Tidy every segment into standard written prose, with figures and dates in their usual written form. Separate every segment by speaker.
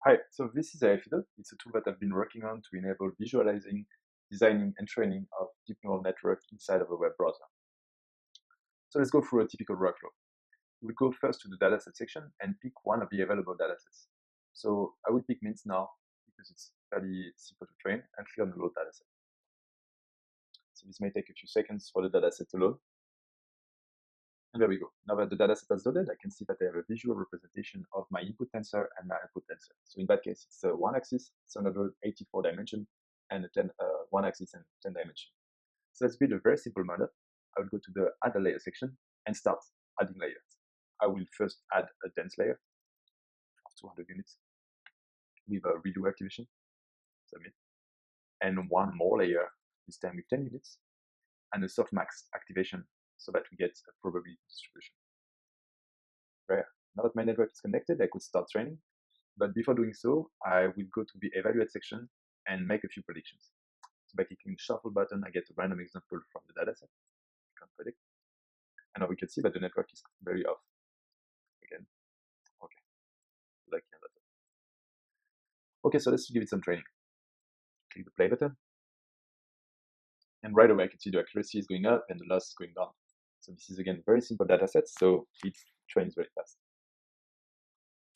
Speaker 1: Hi, so this is AiFiddle. It's a tool that I've been working on to enable visualizing, designing, and training of deep neural network inside of a web browser. So let's go through a typical workflow. We'll go first to the dataset section and pick one of the available datasets. So I will pick mints now because it's fairly simple to train and click on the load dataset. So this may take a few seconds for the dataset to load. And there we go. Now that the dataset has loaded, I can see that I have a visual representation of my input tensor and my output tensor. So in that case, it's a 1-axis, 784 dimension, and a 1-axis and 10 dimension. So let's build a very simple model. I will go to the Add a Layer section and start adding layers. I will first add a dense layer of 200 units with a redo activation, submit, and one more layer, this time with 10 units, and a softmax activation so that we get a probability distribution. Right. Now that my network is connected, I could start training. But before doing so, I will go to the Evaluate section and make a few predictions. So by clicking the Shuffle button, I get a random example from the dataset. I can predict. And now we can see that the network is very off. Again. Okay. Like that. Okay, so let's give it some training. Click the play button. And right away, I can see the accuracy is going up and the loss is going down. So this is, again, very simple data set, so it trains very fast.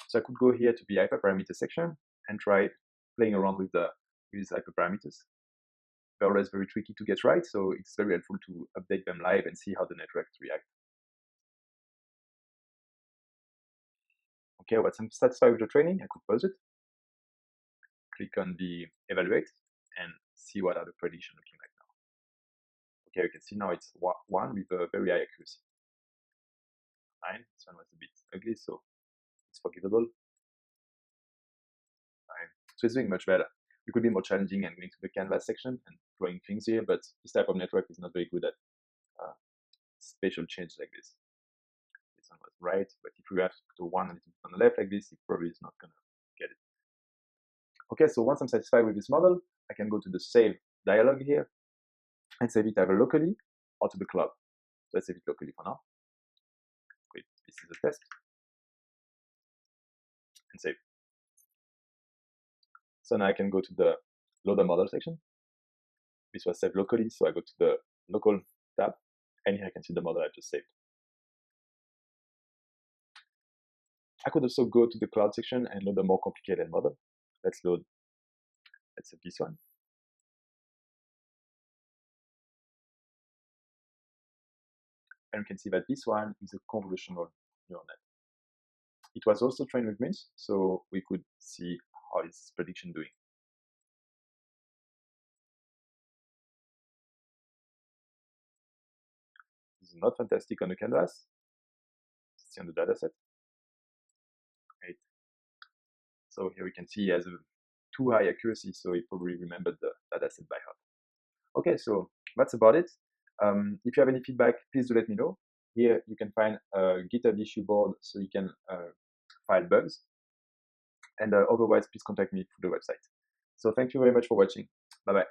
Speaker 1: So I could go here to the hyperparameter section and try playing around with these hyperparameters. They're always very tricky to get right, so it's very helpful to update them live and see how the network reacts. Okay, once I'm satisfied with the training, I could pause it, click on the Evaluate, and see what are the predictions looking like now. Okay, you can see now it's 1 with a very high accuracy. 9, this one was a bit ugly, so it's forgivable. 9. So it's doing much better. It could be more challenging and going to the canvas section and drawing things here, but this type of network is not very good at spatial change like this. This one was right, but if we have to put a 1 on the left like this, it probably is not going to get it. Okay, so once I'm satisfied with this model, I can go to the Save dialog here and save it either locally or to the cloud. So let's save it locally for now. Great, this is a test. And save. So now I can go to the Loader Model section. This was saved locally, so I go to the Local tab, and here I can see the model I just saved. I could also go to the Cloud section and load a more complicated model. Let's say this one. And we can see that this one is a convolutional neural net. It was also trained with mints, so we could see how is prediction doing. This is not fantastic on the canvas. See on the dataset. 8. So here we can see he has a too high accuracy, so he probably remembered the dataset by heart. Okay, so that's about it. If you have any feedback, please do let me know. Here you can find a GitHub issue board so you can file bugs. And otherwise, please contact me through the website. So thank you very much for watching. Bye-bye.